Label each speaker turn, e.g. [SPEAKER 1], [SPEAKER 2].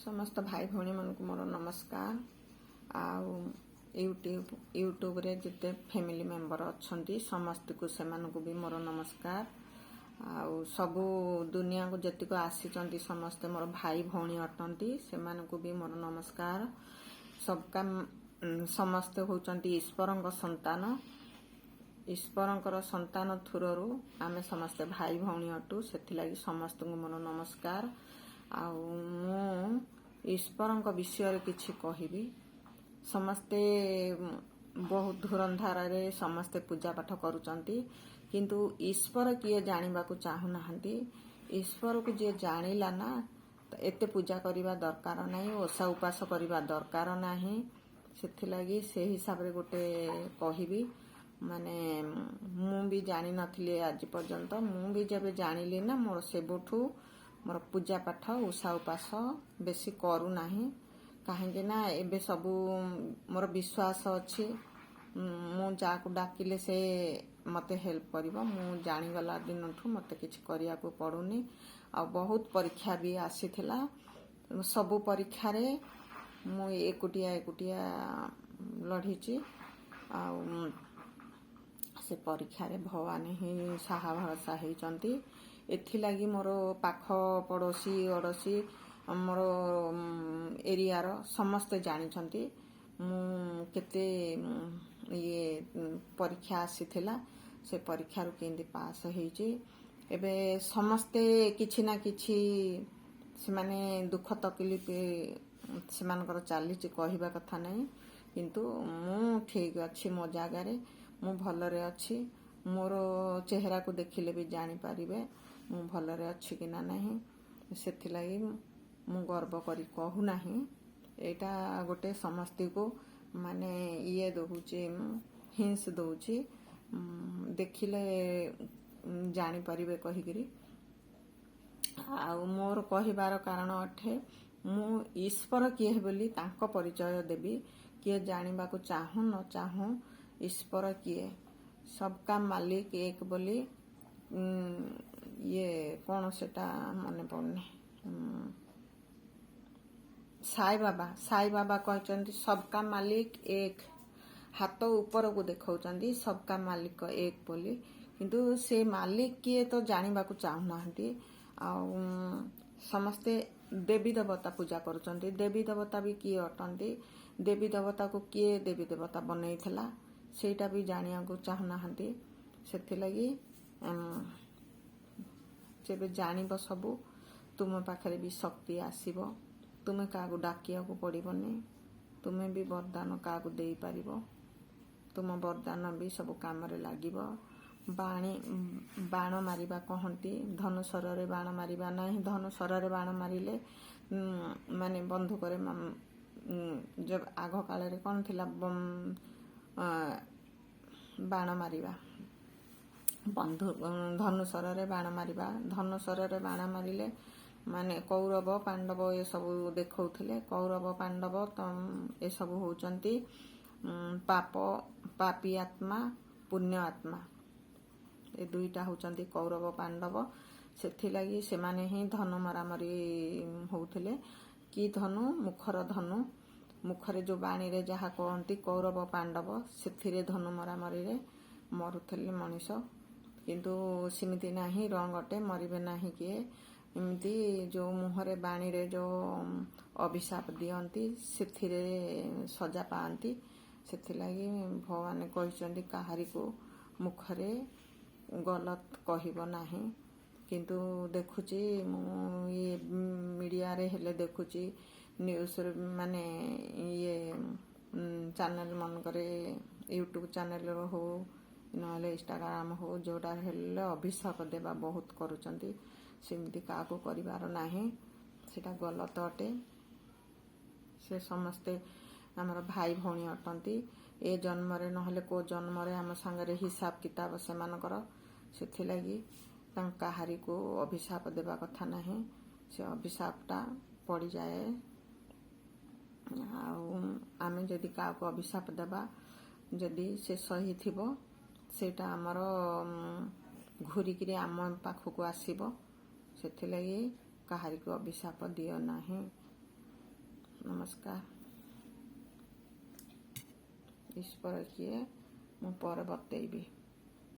[SPEAKER 1] समस्त भाई भौणी मानक मोर नमस्कार। आउ यूट्यूब रे जिते फैमिली मेंबर अच्छी समस्त को सेमानकु भी मोर नमस्कार। आउ सबू दुनिया को जतिक आसी समस्ते मोर भाई भौणी अटंती सेमानकु भी मोर नमस्कार। सबका समस्ते होचंती ईश्वरंक संतान। ईश्वरंकर संतान थुररू आमे समस्ते भाई भौणी अटू सेथिलागी समस्त को मोर नमस्कार। आउ मु ईश्वरंक विषय किछि कहिबी। समस्ते बहुत धुरंधार रे समस्ते पूजा पाठ करूचंती किंतु ईश्वर किए जानिबा को चाहू नाहंती। ईश्वर को जे जानिला ना एते पूजा करिबा दरकार नाही, ओसा उपास करिबा दरकार नाही। सेथिलागी से हिसाब रे गोटे कहिबी। माने मु भी जानि नथिले आज पर्यंत। मु भी जबे जानिली ना मोर सेबठू मोर पूजा पाठ ओसा उपास बेसी करू नाही। काहेकि ना एबे सबू मोर विश्वास अछि मु जाकू डाकिले से मते हेल्प करिवो। मु जानि गला दिनठू मते किछ करिया को पडुनी। आ बहुत परीक्षा भी आसीथिला। सबू परीक्षा रे मु एकुटिया लढिची। आ से परीक्षा रे भगवान ही साहा भरसा हेचंती। एथिलागी मोर पाख पड़ोसी अड़ोसी मोर एरियार समस्ते जानिछंती मु केते ये परीक्षा आसीथिला। से परीक्षा रो केंदी पास हेची। एबे समस्ते किछि ना किछि से माने दुख तकलीफ से मानकर चालीची कहिबा कथा नहीं। किंतु मु ठीक अछि मो जागा रे मु भलरे अछि। मोर चेहरा को देखिले भी जानि पारिबे मु भलरे अछि कि ना नहीं। सेथिलागी मु गर्व करी कहू नाही। एटा गोटे समस्ती को माने ये दोहुची हिंस दोहुची देखिले जानि पारिबे कहिगिरी। आ मोर कहिबार कारण अठे मु ईश्वर किए बोली तांको परिचय देबी। किए जानिबा को चाहू न चाहू ईश्वर किए सबका मालिक एक बोली ये कौन सेटा मने पड़ने साई बाबा कहते सबका मालिक एक। हाथ ऊपर को देखौचंदी सबका मालिक एक बोली। किंतु से मालिक किए तो जानिबा को चाहू नाहंती। आ समस्ते देवी देवता पूजा करूचंती। देवी देवता भी किए अटंती। देवी देवता को किए देवी देवता बनैथिला सेटा भी जानिया को चाहू नाहंती। सेथिलागी जेबे जानिब सबू तुम पाखरे भी शक्ति आसीबो। तुमे कागु डाकिया को पड़िबनी। तुमे भी वरदान कागु देई पारिबो। तुम वरदान भी सब काम रे लागिबो। बाण मारिबा कहंती धनुषर रे बाण मारिबा नाही। धनुषर रे बाण मारिले माने बंधुक रे जब आग काल रे कोन थिला बाण मारिबा धनुषर रे बाण मारिबा। धनुषर रे बाण मारिले माने कौरव पांडव ये सब देखौथिले। कौरव पांडव ये सब होचंती पापी आत्मा पुण्य आत्मा। ए दुईटा होचंती कौरव पांडव। सेथिलागी से माने ही धनु मारामारी होउथिले। कि धनु मुखर धनु मुखरे जो बाणी रे जहा कहंती कौरव पांडव सेथिरे धनु मारामारी रे मरुथिले मनीष। किंतु सिमिति नाही रंगटे मरिबे नाही किए। इमती जो मुहरे बाणी रे जो अभिशाप दियंती सेथिरे सजा पांती। सेथिलागी भगवान कहिसंती काहारी को मुखरे गलत कहिबो नाही। किंतु देखुची मु ये मीडिया रे हेले देखुची न्यूज रे माने ये चैनल मन करे यूट्यूब चैनल रो हो नहले इंस्टाग्राम हो जोड़ा हेले अभिशाप देबा बहुत करूचंती। सेमती काको करिवार नाही। सेटा गलत अटे। से समस्ते हमर भाई भौणी अटंती। ए जन्म रे नहले को जन्म रे हम संगे हिसाब किताब से मानकर सेथिलागी काहारी को अभिशाप देबा कथा नाही। से अभिशापटा पड़ी जाए। आमे जदि काको अभिशाप देबा जदि से सही थिबो सेटा हमर घुरिकिरी आम पाखु को आसीबो। सेथिलागी काहारी को अभिशाप दियो नाही। ନମସ୍କାର। ଈଶ୍ୱର କିଏ ମୁଁ ପରେ ବତେଇବି।